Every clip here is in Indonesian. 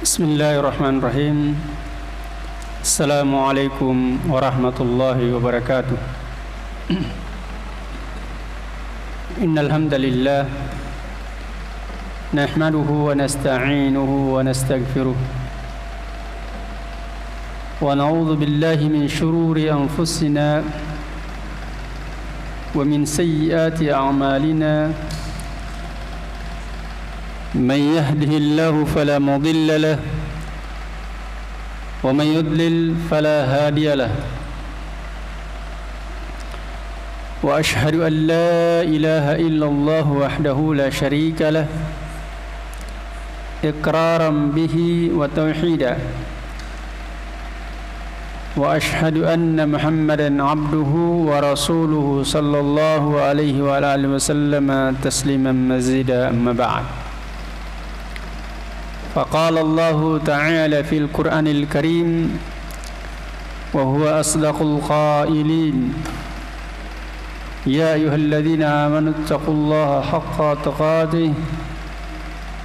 Bismillahirrahmanirrahim. Assalamualaikum warahmatullahi wabarakatuh. Innal hamdalillah nahmaduhu wa nasta'inuhu wa nastaghfiruh wa na'udzu billahi min shururi anfusina wa min sayyiati a'malina. من يهده الله فلا مضل له ومن يضلل فلا هادي له وأشهد أن لا إله إلا الله وحده لا شريك له إقرارا به وتوحيدا وأشهد أن محمدا عبده ورسوله صلى الله عليه وعلى آله وسلم تسليما مزيدا. أما بعد، فقال الله تعالى في القرآن الكريم وهو أصدق القائلين: يا أيها الذين آمنوا اتقوا الله حق تقاته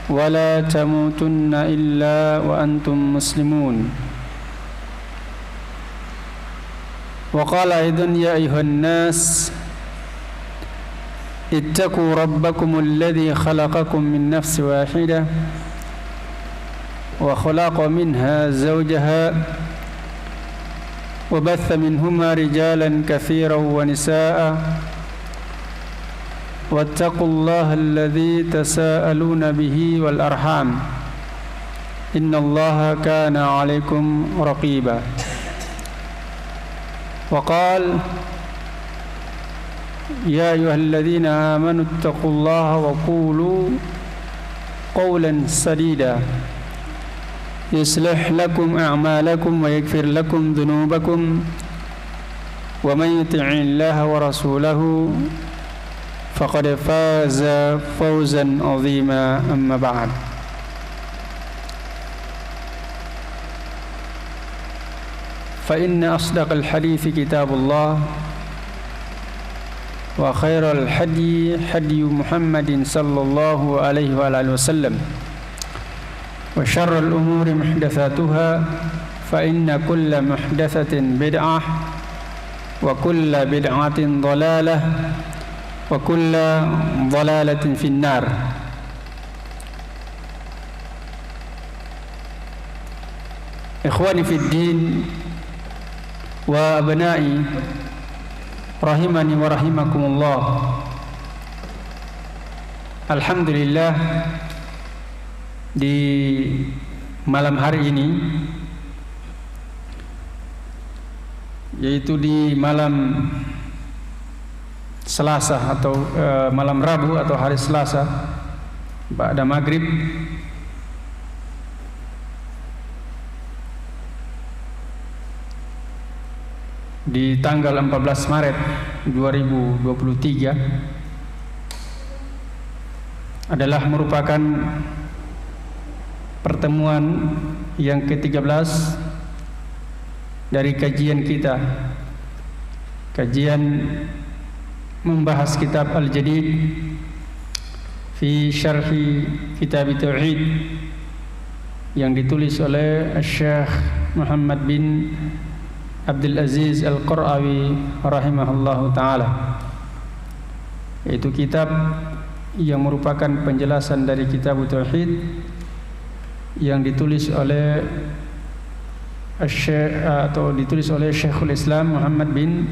ولا تموتن إلا وأنتم مسلمون. وقال أيضا: يا أيها الناس اتقوا ربكم الذي خلقكم من نفس واحدة وخلق منها زوجها وبث منهما رجالا كثيرا ونساء واتقوا الله الذي تساءلون به والأرحام إن الله كان عليكم رقيبا. وقال: يا أيها الذين آمنوا اتقوا الله وقولوا قولا سديدا يصلح لكم أعمالكم ويغفر لكم ذنوبكم ومن يطع الله ورسوله فقد فاز فوزا عظيما. أما بعد، فإن أصدق الحديث كتاب الله وخير الهدي هدي محمد صلى الله عليه وآله وسلم وشر الأمور محدثاتها فإن كل محدثة بدعة وكل بدعة ضلالة وكل ضلالة في النار. إخواني في الدين وأبنائي rahimani wa rahimakumullah. Alhamdulillah, di malam hari ini, yaitu di malam Selasa atau malam Rabu atau hari Selasa ba'da maghrib, di tanggal 14 Maret 2023 adalah merupakan pertemuan yang ke-13 dari kajian kita, kajian membahas kitab Al-Jadid fi Syarhi Kitab Tauhid yang ditulis oleh Syekh Muhammad bin Abdul Aziz Al-Qurawi rahimahullahu ta'ala, yaitu kitab yang merupakan penjelasan dari kitab Tauhid yang ditulis oleh Syekhul Islam Muhammad bin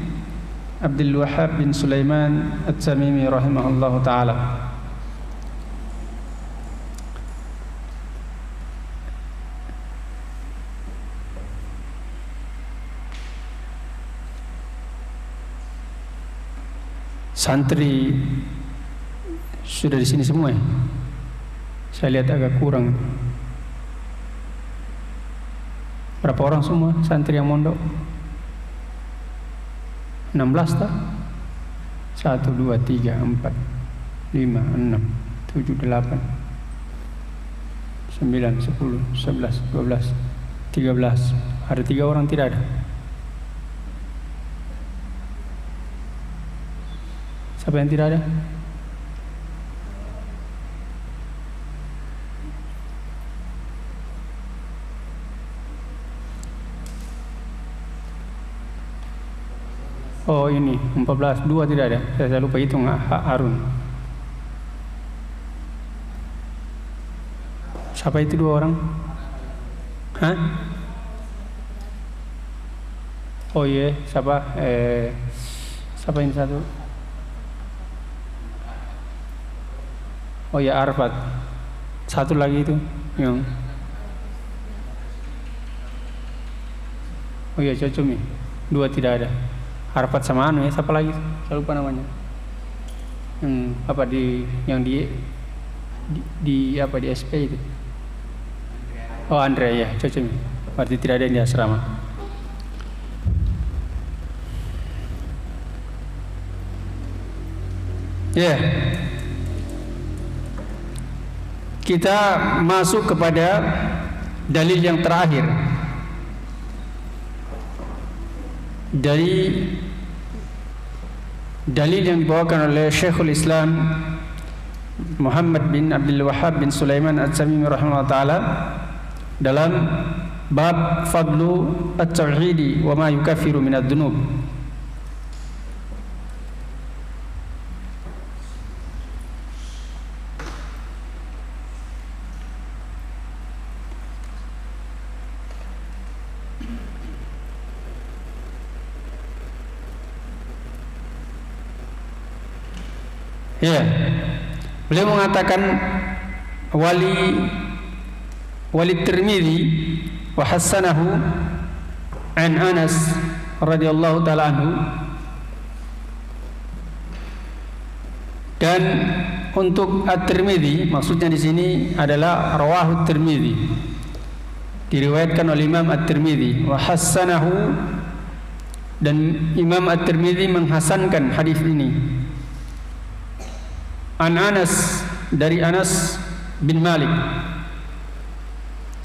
Abdul Wahhab bin Sulaiman At-Tamimi rahimahullahu ta'ala. Santri sudah di sini semua ya? Saya lihat agak kurang. Berapa orang semua santri yang mondok? 16 tak? 1, 2, 3, 4, 5, 6, 7, 8, 9, 10, 11, 12, 13. Ada 3 orang tidak ada. Siapa yang tidak ada? Oh ini 14, 2 tidak ada. Saya lupa hitung Harun. Siapa itu 2 orang? Hah? Oh iya, siapa? Siapa ini satu? Oh ya Arfat. Satu lagi itu yang oh iya Cocumi. 2 tidak ada. Arfat sama anu ya, siapa lagi? Saya lupa namanya. Apa yang di apa di SP itu? Oh Andrea ya, Cocumi. Berarti tidak ada yang di asrama. Ya. Yeah. Kita masuk kepada dalil yang terakhir dari dalil yang dibawakan oleh Syekhul Islam Muhammad bin Abdul Wahhab bin Sulaiman At-Tamimi rahimahullah taala dalam bab fadlu at-tauhid wa ma yukaffiru min ad-dunub. Ya, beliau mengatakan wali Tirmidzi wa hasanahu an Anas radhiyallahu taala anhu, dan untuk At-Tirmidzi maksudnya di sini adalah rawahu Tirmidzi, diriwayatkan oleh Imam At-Tirmidzi, wa hasanahu, dan Imam At-Tirmidzi menghasankan hadis ini. An Anas, dari Anas bin Malik.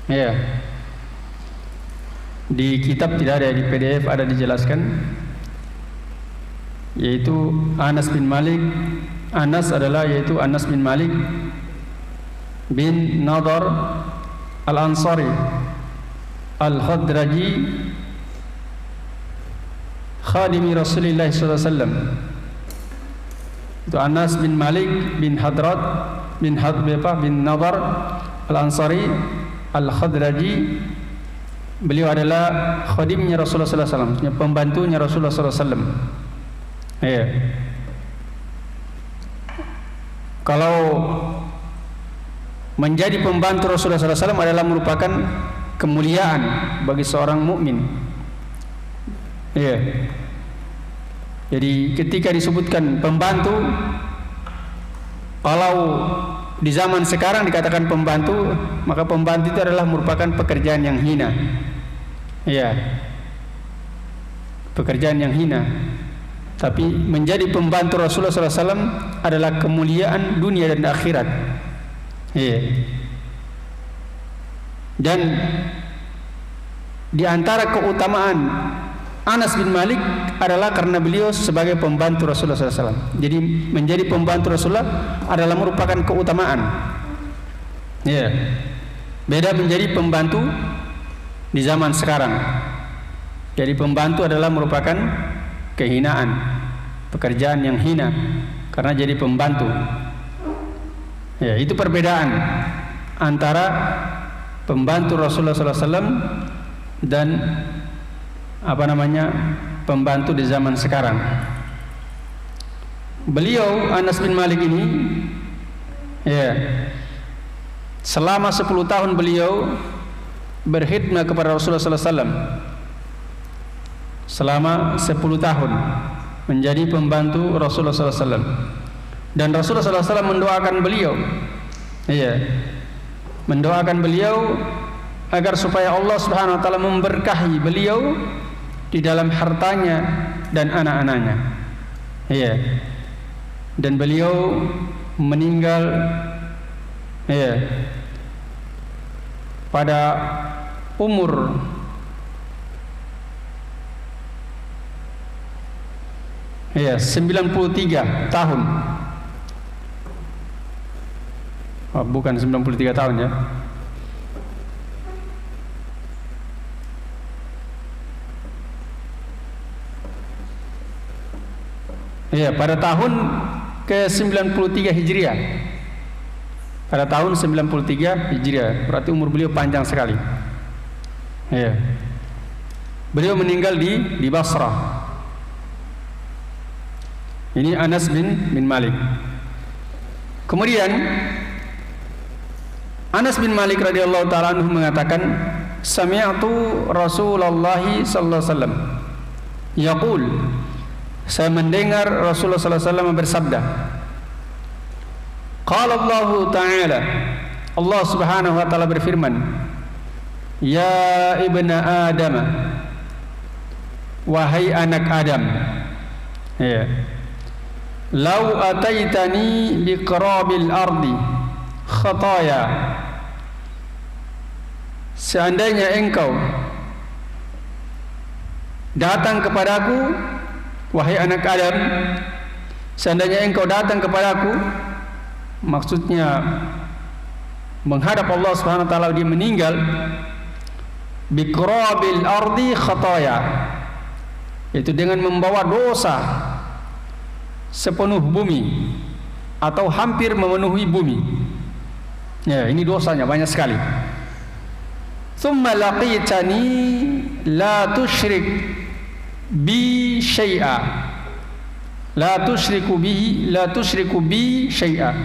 Ya. Di kitab tidak ada, di PDF ada dijelaskan, yaitu Anas bin Malik. Anas adalah yaitu Anas bin Malik bin Nadar Al-Ansari Al-Khadraji khadimi Rasulullah sallallahu alaihi wasallam. Itu Anas bin Malik bin Hadrat bin Nadar Al-Ansari Al-Khadraji. Beliau adalah khadimnya Rasulullah sallallahu alaihi wasallam, pembantunya Rasulullah sallallahu alaihi wasallam. Ya. Kalau menjadi pembantu Rasulullah sallallahu alaihi wasallam adalah merupakan kemuliaan bagi seorang mukmin. Ya. Jadi ketika disebutkan pembantu, kalau di zaman sekarang dikatakan pembantu, maka pembantu itu adalah merupakan pekerjaan yang hina. Ya, pekerjaan yang hina. Tapi menjadi pembantu Rasulullah SAW adalah kemuliaan dunia dan akhirat. Ya. Dan di antara keutamaan Anas bin Malik adalah karena beliau sebagai pembantu Rasulullah SAW. Jadi menjadi pembantu Rasulullah adalah merupakan keutamaan. Ya, beda menjadi pembantu di zaman sekarang. Jadi pembantu adalah merupakan kehinaan, pekerjaan yang hina karena jadi pembantu. Ya, itu perbedaan antara pembantu Rasulullah SAW dan pembantu di zaman sekarang. Beliau Anas bin Malik ini, ya, selama 10 tahun beliau berkhidmat kepada Rasulullah SAW. Selama 10 tahun menjadi pembantu Rasulullah SAW. Dan Rasulullah SAW mendoakan beliau, ya, mendoakan beliau agar supaya Allah Subhanahu Wa Taala memberkahi beliau di dalam hartanya dan anak-anaknya. Ya. Dan beliau meninggal, ya, pada umur 93 tahun. Oh, bukan 93 tahun ya. Ya, pada tahun ke-93 Hijriah. Pada tahun 93 Hijriah. Berarti umur beliau panjang sekali. Ya. Beliau meninggal di Basrah. Ini Anas bin Malik. Kemudian Anas bin Malik radhiyallahu taala anhu mengatakan, sami'tu Rasulullah sallallahu alaihi wasallam yaqul, saya mendengar Rasulullah sallallahu alaihi wasallam bersabda, qala Allah taala, Allah Subhanahu wa taala berfirman, ya ibna Adam, wahai anak Adam, ya, lau ataitani biqarabil ardi khataya, seandainya engkau datang kepadaku, wahai anak Adam, seandainya engkau datang kepadaku, maksudnya menghadap Allah Subhanahu wa taala, dia meninggal, biqarabil ardi khataya, itu dengan membawa dosa sepenuh bumi atau hampir memenuhi bumi. Ya, ini dosanya banyak sekali. Tsumma laqitani la tusyrik bi syai'a, la tusyriku bi syai'a.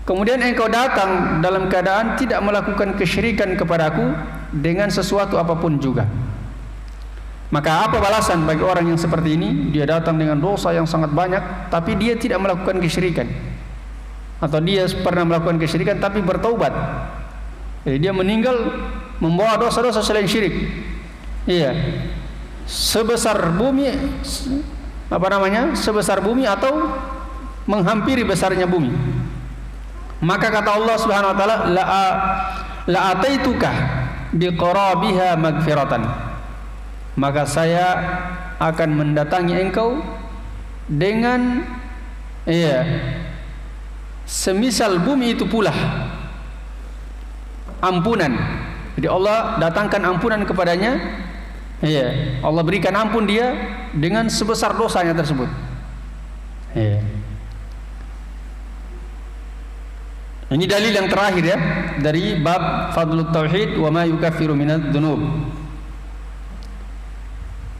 Kemudian engkau datang dalam keadaan tidak melakukan kesyirikan kepadaku dengan sesuatu apapun juga. Maka apa balasan bagi orang yang seperti ini? Dia datang dengan dosa yang sangat banyak, tapi dia tidak melakukan kesyirikan, atau dia pernah melakukan kesyirikan tapi bertaubat. Jadi dia meninggal membawa dosa-dosa selain syirik. Iya, sebesar bumi, sebesar bumi atau menghampiri besarnya bumi. Maka kata Allah Subhanahu wa taala, la ataituka biqarabiha magfiratan, maka saya akan mendatangi engkau dengan semisal bumi itu pula ampunan. Jadi Allah datangkan ampunan kepadanya. Allah berikan ampun dia dengan sebesar dosanya tersebut. Ini dalil yang terakhir ya dari bab Fadlut Tauhid wa ma yukaffiru minadz dzunub.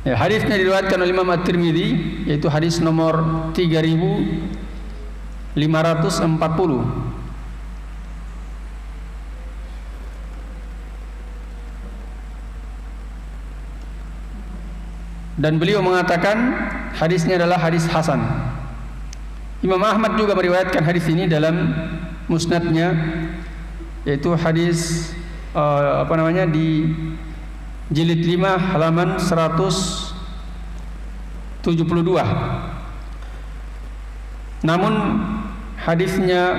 Ya, hadisnya diriwayatkan oleh Imam At-Tirmidzi, yaitu hadis nomor 3540. Dan beliau mengatakan hadisnya adalah hadis hasan. Imam Ahmad juga meriwayatkan hadis ini dalam musnadnya, yaitu hadis di jilid 5 halaman 172. Namun hadisnya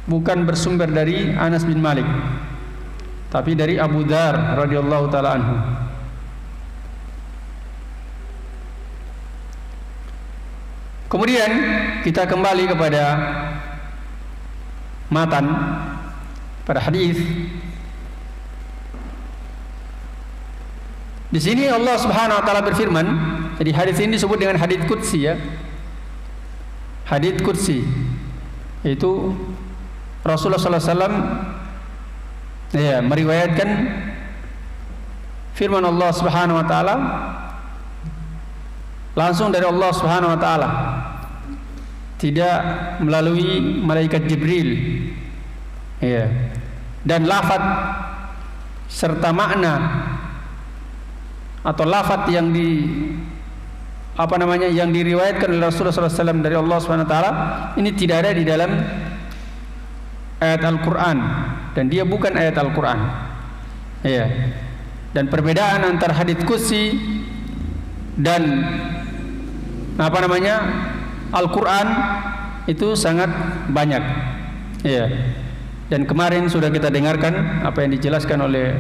bukan bersumber dari Anas bin Malik, tapi dari Abu Dzar radhiyallahu taala anhu. Kemudian kita kembali kepada matan pada hadis. Di sini Allah Subhanahu wa taala berfirman, jadi hadis ini disebut dengan hadis qudsi ya. Hadis qudsi itu Rasulullah sallallahu alaihi wasallam meriwayatkan firman Allah Subhanahu wa taala langsung dari Allah Subhanahu wa taala, tidak melalui malaikat Jibril. Dan lafaz serta makna atau lafaz yang yang diriwayatkan oleh Rasulullah SAW dari Allah Subhanahu Wa Taala ini tidak ada di dalam ayat Al-Quran, dan dia bukan ayat Al-Quran. Dan perbedaan antara hadits qudsi dan Al-Quran itu sangat banyak. Dan kemarin sudah kita dengarkan apa yang dijelaskan oleh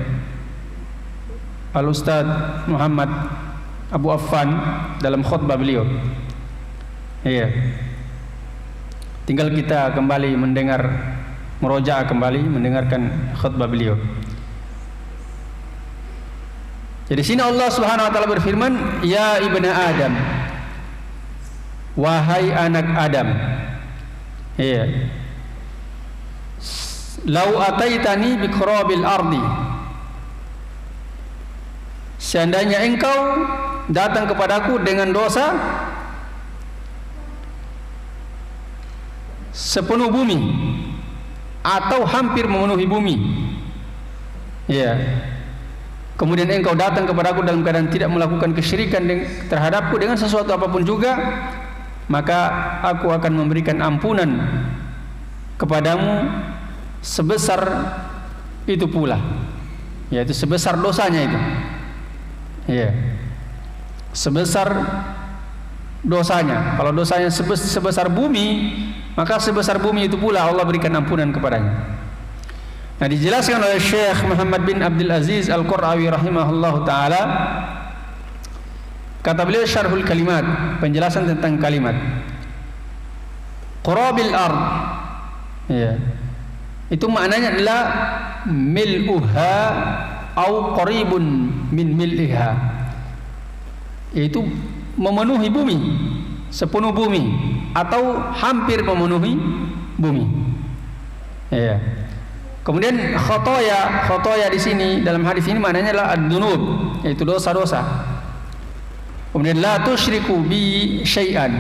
Al-Ustadz Muhammad Abu Affan dalam khutbah beliau. Tinggal kita kembali merojaah kembali mendengarkan khutbah beliau. Jadi sini Allah Subhanahu wa taala berfirman, ya ibna Adam, wahai anak Adam, ya, lau ataitani biqrabil ardi, seandainya engkau datang kepadaku dengan dosa sepenuh bumi atau hampir memenuhi bumi, ya, kemudian engkau datang kepadaku dalam keadaan tidak melakukan kesyirikan terhadapku dengan sesuatu apapun juga, maka aku akan memberikan ampunan kepadamu sebesar itu pula, yaitu sebesar dosanya itu, ya, sebesar dosanya. Kalau dosanya sebesar bumi, maka sebesar bumi itu pula Allah berikan ampunan kepadanya. Nah, dijelaskan oleh Syekh Muhammad bin Abdul Aziz Al-Qurawi rahimahullahu taala, kata beliau syarhul kalimat, penjelasan tentang kalimat qurabil ard, ya, itu maknanya adalah mil'uha au qaribun min mil'iha, yaitu memenuhi bumi, sepenuh bumi atau hampir memenuhi bumi, ya. Kemudian khotoya di sini dalam hadis ini maknanya adalah ad-dunub, yaitu dosa-dosa. Kemudian la tusyriku bi syai'an,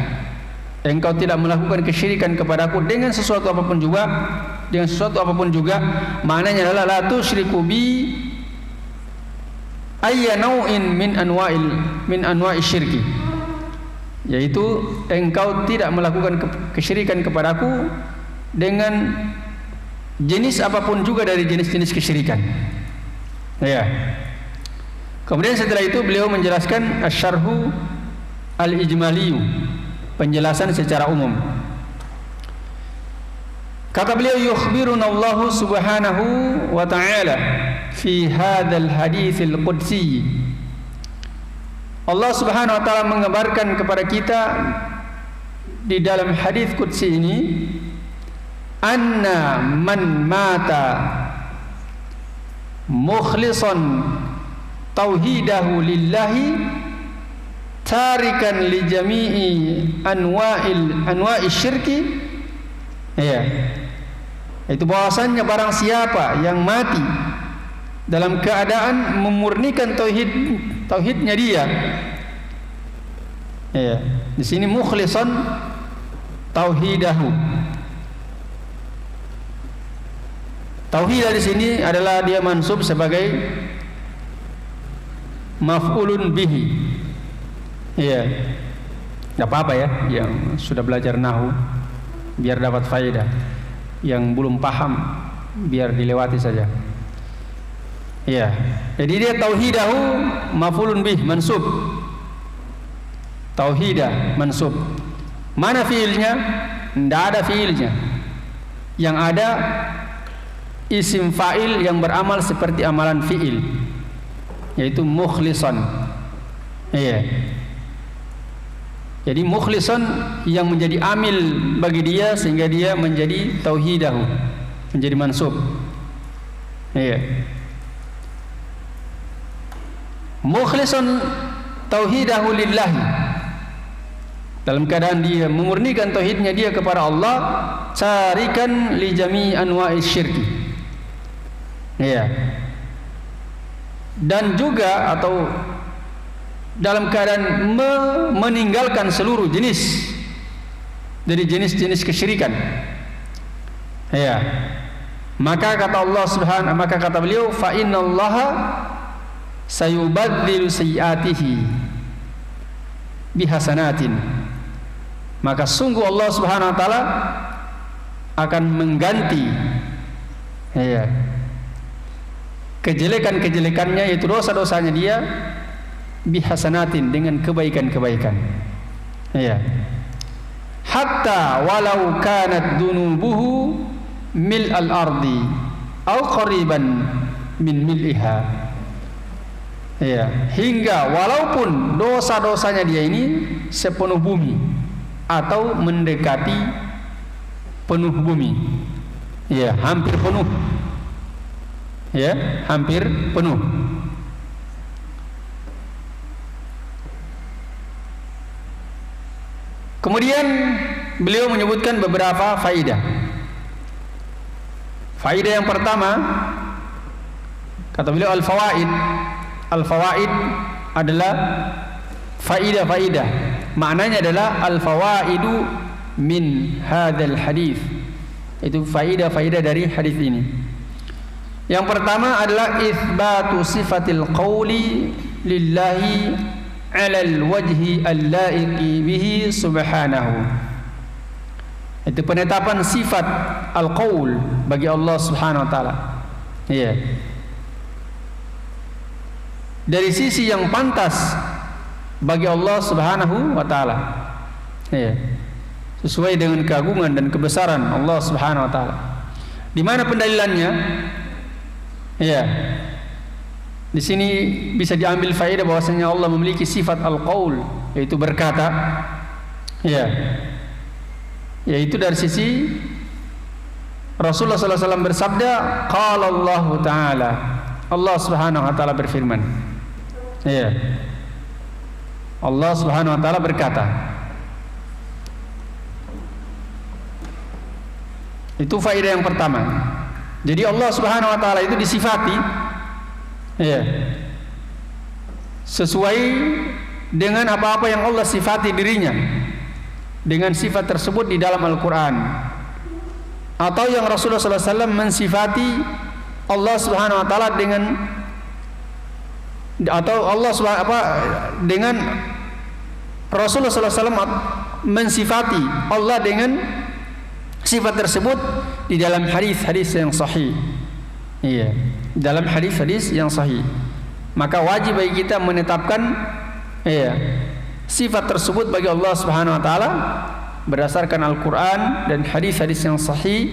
engkau tidak melakukan kesyirikan kepadaku dengan sesuatu apapun juga, maknanya adalah la tusyriku bi ayya nau'in min anwa'i syirki, yaitu engkau tidak melakukan kesyirikan kepadaku dengan jenis apapun juga dari jenis-jenis kesyirikan, ya. Kemudian setelah itu beliau menjelaskan asy-syarhu al-ijmaliyu, penjelasan secara umum. Kata beliau, yukhbiruna Allah subhanahu wa ta'ala fi hadzal haditsil qudsi, Allah subhanahu wa ta'ala mengabarkan kepada kita di dalam hadis qudsi ini, anna man mata mukhlishan tauhidahu lillahi tarikan li jami'i anwa'i syirki, ya, itu bahwasannya barang siapa yang mati dalam keadaan memurnikan tauhidnya dia, ya, di sini mukhlishan tauhidahu. Tauhid di sini adalah dia mansub sebagai maf'ulun bihi, ya, nggak apa-apa ya, yang sudah belajar nahwu biar dapat faedah, yang belum paham biar dilewati saja, ya. Jadi dia tauhidahu maf'ulun bih, mansub, tauhidah mansub. Mana fiilnya? Tidak ada fiilnya, yang ada isim fa'il yang beramal seperti amalan fi'il, yaitu mukhlishan, iya. Jadi mukhlishan yang menjadi amil bagi dia sehingga dia menjadi tauhidahu, menjadi mansub, iya. Mukhlishan tauhidahu lillahi, dalam keadaan dia memurnikan tauhidnya dia kepada Allah, carikan li jami' anwa'i syirki, ya. Dan juga atau dalam keadaan meninggalkan seluruh jenis dari jenis-jenis kesyirikan, ya. Maka kata beliau, fa innallaha sayubadzilu sayyiatihi bihasanatin, maka sungguh Allah Subhanahu wa taala akan mengganti, ya, kejelekan-kejelekannya, yaitu dosa-dosanya dia, bihasanatin, dengan kebaikan-kebaikan, ya. Hatta walau kanat dunubuhu mil al-ardi au qariban min mil'iha, ya, hingga walaupun dosa-dosanya dia ini sepenuh bumi atau mendekati penuh bumi, ya, hampir penuh, ya, hampir penuh. Kemudian beliau menyebutkan beberapa faidah. Faidah yang pertama, kata beliau al-fawaid. Al-fawaid adalah faidah-faidah. Maknanya adalah al-fawaidu min hadzal hadis. Itu faidah-faidah dari hadis ini. Yang pertama adalah itsbatu sifatil qauli lillahi 'alal wajhi al-laiqi bihi subhanahu. Itu penetapan sifat al-qaul bagi Allah Subhanahu wa taala. Iya. Dari sisi yang pantas bagi Allah Subhanahu wa taala. Iya. Sesuai dengan keagungan dan kebesaran Allah Subhanahu wa taala. Di mana pendalilannya? Iya. Di sini bisa diambil faedah bahwasanya Allah memiliki sifat al-qaul, yaitu berkata. Iya. Yaitu dari sisi Rasulullah sallallahu alaihi wasallam bersabda, qala Allah taala. Allah Subhanahu wa taala berfirman. Iya. Allah Subhanahu wa taala berkata. Itu faedah yang pertama. Jadi Allah Subhanahu wa taala itu disifati, ya, sesuai dengan apa-apa yang Allah sifati dirinya, dengan sifat tersebut di dalam Al-Quran, atau yang Rasulullah SAW mensifati Allah Subhanahu wa taala dengan, atau Allah dengan Rasulullah SAW mensifati Allah dengan sifat tersebut di dalam hadis-hadis yang sahih. Iya, dalam hadis-hadis yang sahih. Maka wajib bagi kita menetapkan, iya, sifat tersebut bagi Allah Subhanahu wa taala berdasarkan Al-Qur'an dan hadis-hadis yang sahih,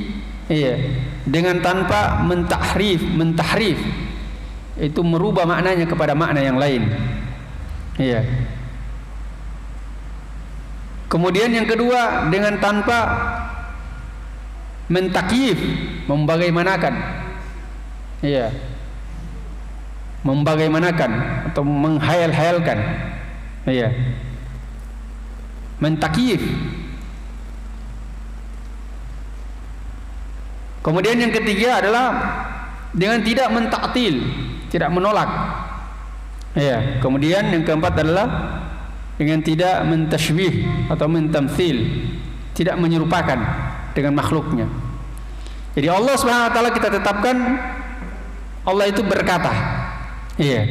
iya, dengan tanpa mentahrif, itu merubah maknanya kepada makna yang lain. Iya. Kemudian yang kedua, dengan tanpa mentakyif, membagaimanakan. Iya. Membagaimanakan atau menghayal-hayalkan. Iya. Mentakyif. Kemudian yang ketiga adalah dengan tidak mentaktil, tidak menolak. Iya. Kemudian yang keempat adalah dengan tidak mentashbih atau mentamtsil, tidak menyerupakan dengan makhluknya. Jadi Allah Subhanahu wa taala kita tetapkan Allah itu berkata. Iya.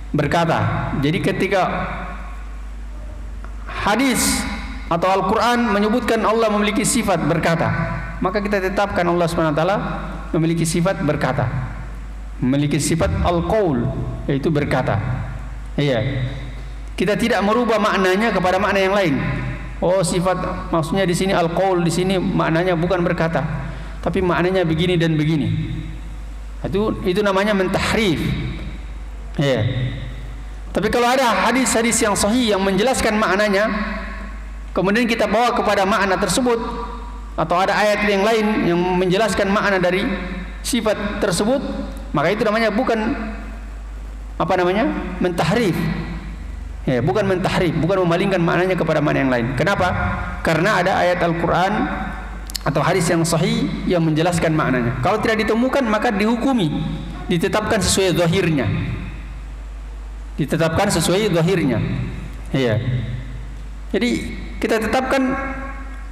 Berkata. Jadi ketika hadis atau Al-Qur'an menyebutkan Allah memiliki sifat berkata, maka kita tetapkan Allah Subhanahu wa taala memiliki sifat berkata. Memiliki sifat al-qaul, yaitu berkata. Iya. Kita tidak merubah maknanya kepada makna yang lain. Oh, sifat maksudnya di sini al-qaul, di sini maknanya bukan berkata, tapi maknanya begini dan begini. Itu namanya mentahrif. Ya. Tapi kalau ada hadis-hadis yang sahih yang menjelaskan maknanya, kemudian kita bawa kepada makna tersebut, atau ada ayat yang lain yang menjelaskan makna dari sifat tersebut, maka itu namanya bukan mentahrif. Ya, bukan mentahrif, bukan memalingkan maknanya kepada makna yang lain. Kenapa? Karena ada ayat Al-Quran atau hadis yang sahih yang menjelaskan maknanya. Kalau tidak ditemukan, maka dihukumi, ditetapkan sesuai zahirnya. Ditetapkan sesuai zahirnya. Iya. Jadi kita tetapkan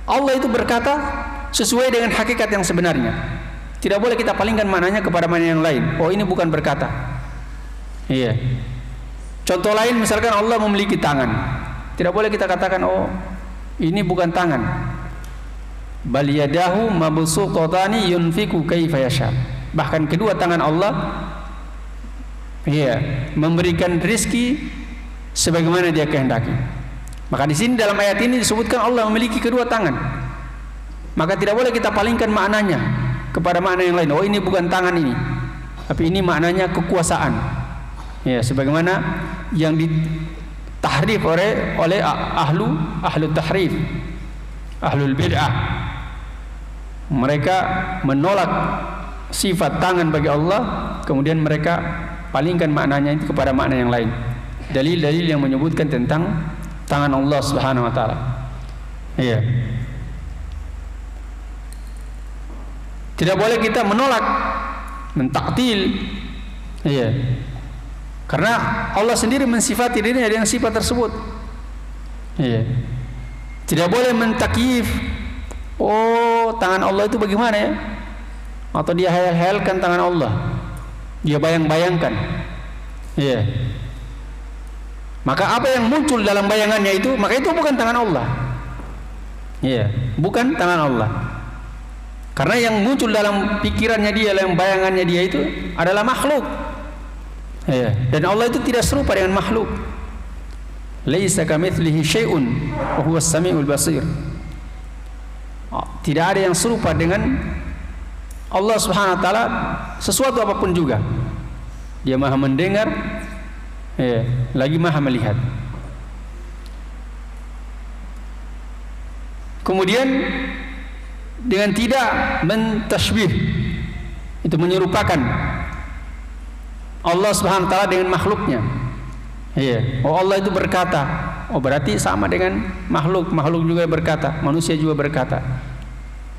Allah itu berkata sesuai dengan hakikat yang sebenarnya. Tidak boleh kita palingkan maknanya kepada makna yang lain. Oh, ini bukan berkata. Iya. Contoh lain, misalkan Allah memiliki tangan, tidak boleh kita katakan, oh ini bukan tangan. Bal yadahu mabsutatani yunfiku kaifa yasha. Bahkan kedua tangan Allah, iya, memberikan rizki sebagaimana Dia kehendaki. Maka di sini dalam ayat ini disebutkan Allah memiliki kedua tangan. Maka tidak boleh kita palingkan maknanya kepada makna yang lain. Oh, ini bukan tangan ini, tapi ini maknanya kekuasaan. Ya, sebagaimana yang ditahrif oleh ahlu tahrif, ahlul bid'ah. Mereka menolak sifat tangan bagi Allah, kemudian mereka palingkan maknanya itu kepada makna yang lain. Dalil-dalil yang menyebutkan tentang tangan Allah Subhanahu wa taala. Iya. Tidak boleh kita menolak, mentaktil. Iya. Karena Allah sendiri mensifati dirinya dengan sifat tersebut. Iya. Tidak boleh mentakyif. Oh, tangan Allah itu bagaimana ya? Atau dia hayal-hayalkan tangan Allah. Dia bayang-bayangkan. Iya. Maka apa yang muncul dalam bayangannya itu, maka itu bukan tangan Allah. Iya, bukan tangan Allah. Karena yang muncul dalam pikirannya dia, dalam bayangannya dia itu adalah makhluk. Ya. Dan Allah itu tidak serupa dengan makhluk. Laisa kamitslihi syai'un wa huwas samiul basir. Tidak ada yang serupa dengan Allah Subhanahu wa taala sesuatu apapun juga. Dia Maha mendengar, ya, lagi Maha melihat. Kemudian dengan tidak mentasybih, itu menyerupakan Allah Subhanahu wa taala dengan makhluknya. Iya. Oh, Allah itu berkata, oh berarti sama dengan makhluk. Makhluk juga berkata, manusia juga berkata.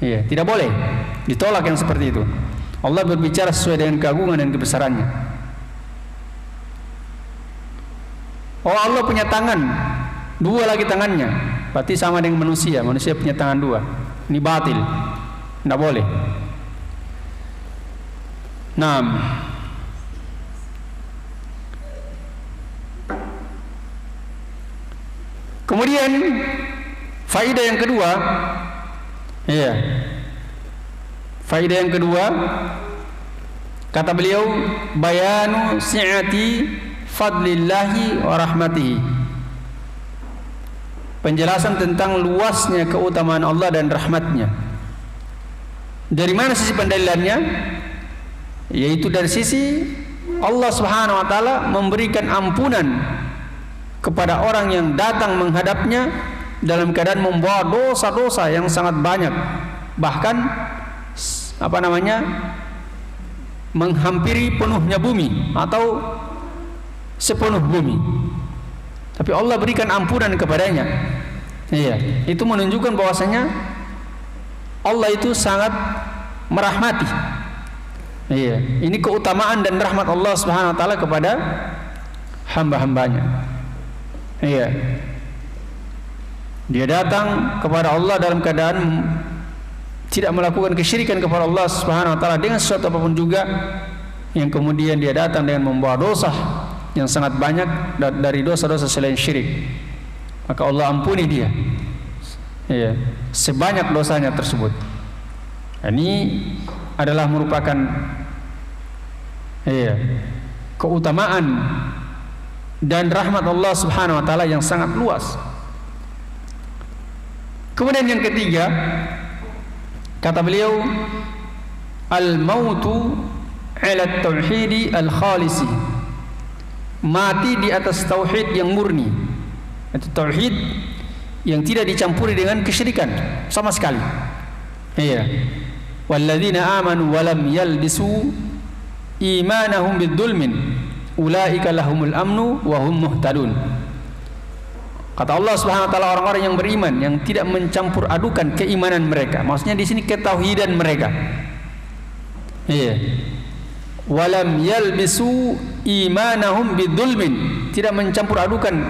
Iya, tidak boleh ditolak yang seperti itu. Allah berbicara sesuai dengan keagungan dan kebesarannya. Oh, Allah punya tangan, dua lagi tangannya, berarti sama dengan manusia. Manusia punya tangan dua. Ini batil, tidak boleh. Nah, kemudian faedah yang kedua, ya, faedah yang kedua, kata beliau, bayanu si'ati fadlillahi wa rahmatihi. Penjelasan tentang luasnya keutamaan Allah dan rahmatnya. Dari mana sisi pendalilannya? Yaitu dari sisi Allah Subhanahu wa taala memberikan ampunan kepada orang yang datang menghadapnya dalam keadaan membawa dosa-dosa yang sangat banyak, bahkan menghampiri penuhnya bumi atau sepenuh bumi. Tapi Allah berikan ampunan kepadanya. Iya, itu menunjukkan bahwasanya Allah itu sangat merahmati. Iya, ini keutamaan dan rahmat Allah Subhanahu wa taala kepada hamba-hambanya. Iya. Dia datang kepada Allah dalam keadaan tidak melakukan kesyirikan kepada Allah Subhanahu wa taala dengan sesuatu apapun juga, yang kemudian dia datang dengan membawa dosa yang sangat banyak dari dosa-dosa selain syirik, maka Allah ampuni dia, ya, sebanyak dosanya tersebut. Ini adalah merupakan, ya, keutamaan dan rahmat Allah Subhanahu wa taala yang sangat luas. Kemudian yang ketiga, kata beliau, al-mautu 'ala at-tauhid al-khalisi. Mati di atas tauhid yang murni. Itu tauhid yang tidak dicampuri dengan kesyirikan sama sekali. Iya. Walladzina amanu wa lam yalbisu imanahum bidzulmin ulaika lahumul amnu wa hum muhtadun. Kata Allah Subhanahu wa taala, orang-orang yang beriman yang tidak mencampur adukan keimanan mereka. Maksudnya di sini ketauhidan mereka. Iya. Walam yalbisu imanahum bidzulmin, tidak mencampur adukan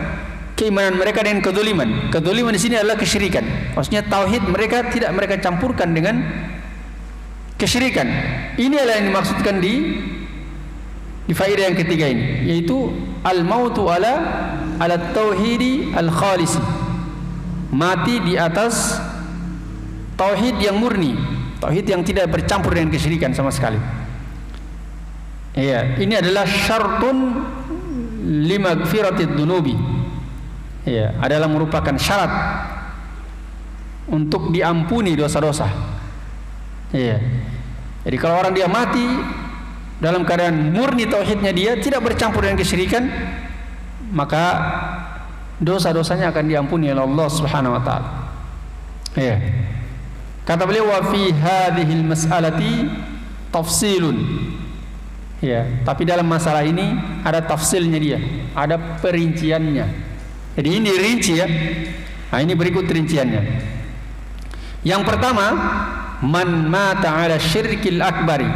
keimanan mereka dengan kedzaliman. Kedzaliman di sini adalah kesyirikan. Maksudnya tauhid mereka tidak mereka campurkan dengan kesyirikan. Ini adalah yang dimaksudkan di faedah yang ketiga ini, yaitu al-mautu ala tauhidi al-khalisi. Mati di atas tauhid yang murni, tauhid yang tidak bercampur dengan kesyirikan sama sekali. Iya, ini adalah syartun limaghfiratid dunubi. Iya, adalah merupakan syarat untuk diampuni dosa-dosa. Iya. Jadi kalau orang dia mati dalam keadaan murni tauhidnya, dia tidak bercampur dengan kesyirikan, maka dosa-dosanya akan diampuni oleh Allah Subhanahu wa taala. Iya. Kata beliau, wa fi hadhil mas'alati tafsilun. Ya, tapi dalam masalah ini ada tafsilnya dia, ada perinciannya. Jadi ini rinci ya. Nah, ini berikut rinciannya. Yang pertama, man mata ala syirkil akbari,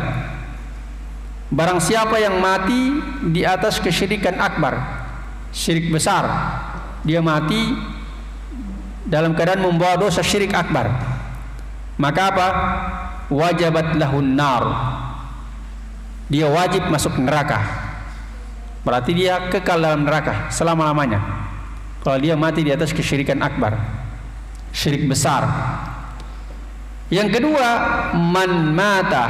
barang siapa yang mati di atas kesyirikan akbar, syirik besar, dia mati dalam keadaan membawa dosa syirik akbar, maka apa? Wajabat lahun nar, dia wajib masuk neraka. Berarti dia kekal dalam neraka selama-lamanya kalau dia mati di atas kesyirikan akbar, syirik besar. Yang kedua, man mata,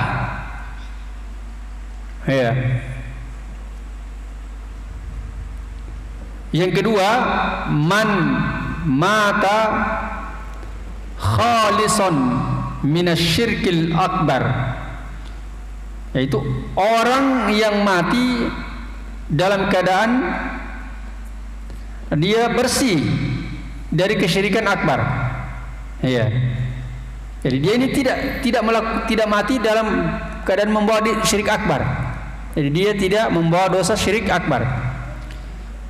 ya. Yang kedua, man mata khalisan minasyirkil akbar, yaitu orang yang mati dalam keadaan dia bersih dari kesyirikan akbar, ya. Jadi dia ini tidak mati dalam keadaan membawa syirik akbar. Jadi dia tidak membawa dosa syirik akbar.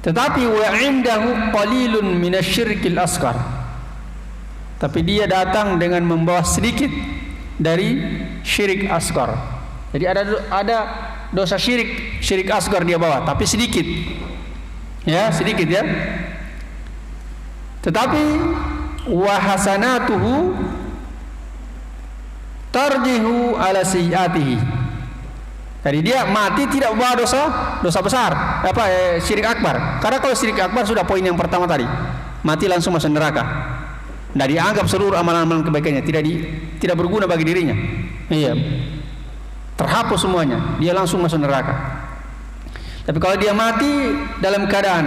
Tetapi wa indahu qalilun minasyirkil asghar, tapi dia datang dengan membawa sedikit dari syirik asghar. Jadi ada dosa syirik asghar dia bawa, tapi sedikit. Ya, sedikit ya. Tetapi wa hasanatuhu tarjihu ala sayyiatihi. Jadi dia mati tidak membawa dosa besar, syirik akbar. Karena kalau syirik akbar sudah poin yang pertama tadi, mati langsung masuk neraka. Tidak dianggap seluruh amalan-amalan kebaikannya, tidak berguna bagi dirinya. Iya, terhapus semuanya, dia langsung masuk neraka. Tapi kalau dia mati dalam keadaan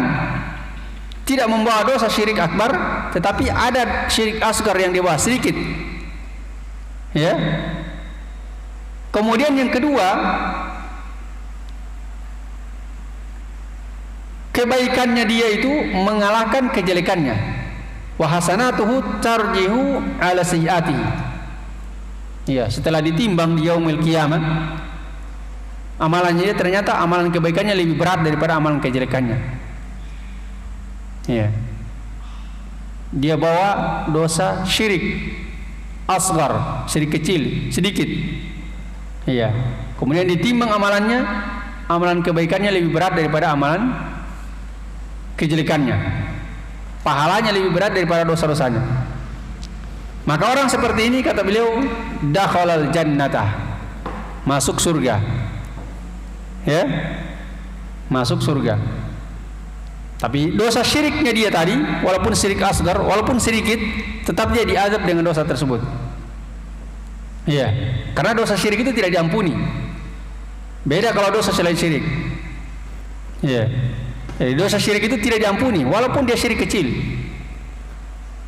tidak membawa dosa syirik akbar, tetapi ada syirik asgar yang dia bawa sedikit, ya. Kemudian yang kedua, kebaikannya dia itu mengalahkan kejelekannya. Wa hasanatuhu tarjihu ala sayyiatihi. Ya, setelah ditimbang di yaumil qiyamah, amalannya dia ternyata amalan kebaikannya lebih berat daripada amalan kejelekannya. Ya. Dia bawa dosa syirik asgar, syirik kecil, sedikit. Iya. Kemudian ditimbang amalannya, amalan kebaikannya lebih berat daripada amalan kejelekannya. Pahalanya lebih berat daripada dosa-dosanya. Maka orang seperti ini, kata beliau, dakhalal jannatah, masuk surga. Ya, masuk surga. Tapi dosa syiriknya dia tadi, walaupun syirik asgar, walaupun sedikit, tetap dia diazab dengan dosa tersebut. Ya, karena dosa syirik itu tidak diampuni. Beda kalau dosa selain syirik. Ya, jadi dosa syirik itu tidak diampuni, walaupun dia syirik kecil,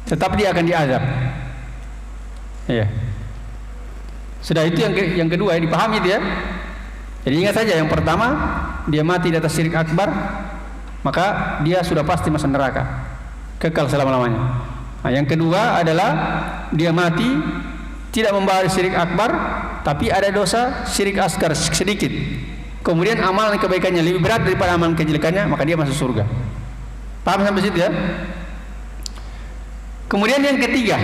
tetap dia akan diazab. Ya, sudah itu yang kedua, ya, dipahami itu ya. Jadi ingat saja, yang pertama dia mati di atas syirik akbar, maka dia sudah pasti masuk neraka, kekal selama-lamanya. Nah, yang kedua adalah dia mati tidak membawa syirik akbar, tapi ada dosa syirik asgar sedikit. Kemudian amalan kebaikannya lebih berat daripada amalan kejelekannya, maka dia masuk surga. Paham sampai situ ya? Kemudian yang ketiga,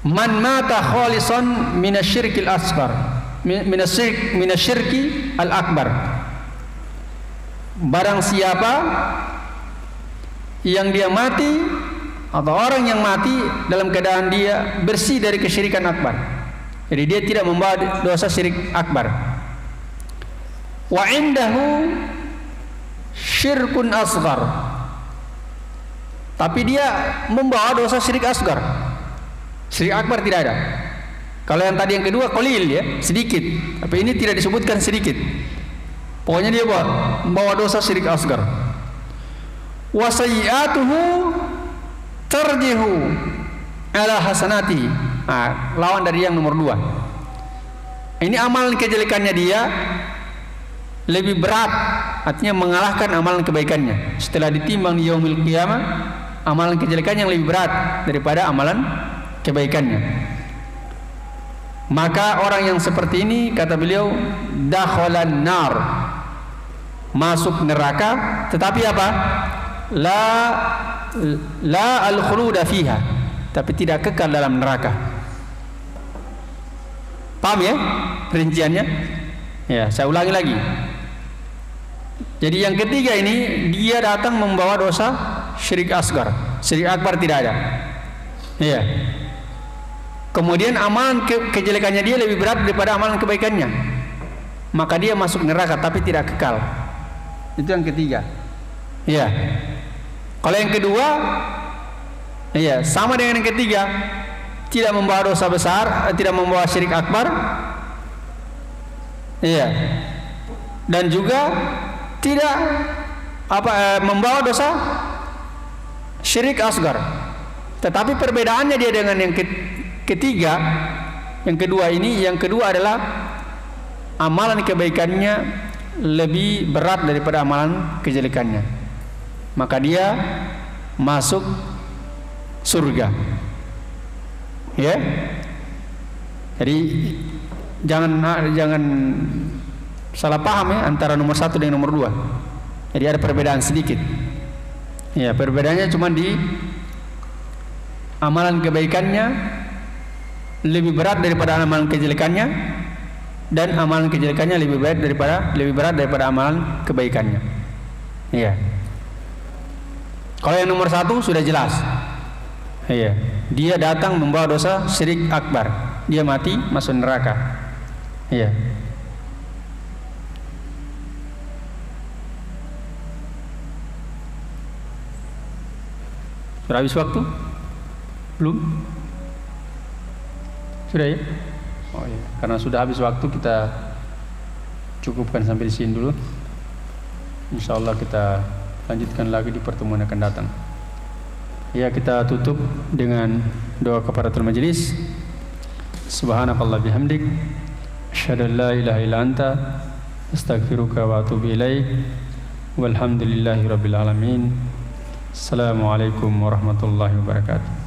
man mata khalisan minasyirkil asghar, minasyirki al-akbar, barang siapa yang dia mati atau orang yang mati dalam keadaan dia bersih dari kesyirikan akbar, jadi dia tidak membawa dosa syirik akbar, wa indahu syirkun asghar, tapi dia membawa dosa syirik asghar, syirik akbar tidak ada. Kalau yang tadi yang kedua qalil ya, sedikit, tapi ini tidak disebutkan sedikit, pokoknya dia membawa dosa syirik asghar. Wa sayyi'atuhu tarjihu ala hasanati. Nah, lawan dari yang nomor 2. Ini amalan kejelekannya dia lebih berat, artinya mengalahkan amalan kebaikannya. Setelah ditimbang di yaumil qiyamah, amalan kejelekannya yang lebih berat daripada amalan kebaikannya. Maka orang yang seperti ini, kata beliau, dakhalan nar, masuk neraka. Tetapi apa? La la al-khuluda fiha, tapi tidak kekal dalam neraka. Paham ya rinciannya? Ya, saya ulangi lagi. Jadi yang ketiga ini dia datang membawa dosa syirik asgar. Syirik akbar tidak ada. Ya. Kemudian amalan kejelekannya dia lebih berat daripada amalan kebaikannya. Maka dia masuk neraka tapi tidak kekal. Itu yang ketiga. Ya. Kalau yang kedua, ya sama dengan yang ketiga, tidak membawa dosa besar, tidak membawa syirik akbar. Iya. Dan juga tidak membawa dosa syirik asgar. Tetapi perbedaannya dia dengan yang ketiga, yang kedua ini, yang kedua adalah amalan kebaikannya lebih berat daripada amalan kejelekannya. Maka dia masuk surga. Ya. Jadi jangan salah paham ya antara nomor 1 dengan nomor 2. Jadi ada perbedaan sedikit. Ya, perbedaannya cuma di amalan kebaikannya lebih berat daripada amalan kejelekannya, dan amalan kejelekannya lebih berat daripada amalan kebaikannya. Iya. Kalau yang nomor 1 sudah jelas. Iya. Dia datang membawa dosa syirik akbar. Dia mati masuk neraka. Iya. Sudah habis waktu? Belum? Sudah ya? Oh iya. Karena sudah habis waktu, kita cukupkan sampai di sini dulu. Insyaallah kita lanjutkan lagi di pertemuan yang akan datang. Ya, kita tutup dengan doa kafaratul majelis. Subhanakallah bihamdik, asyhadu an la ilaha illa anta, astaghfiruka wa atubu ilaik. Walhamdulillahirabbil alamin. Assalamualaikum warahmatullahi wabarakatuh.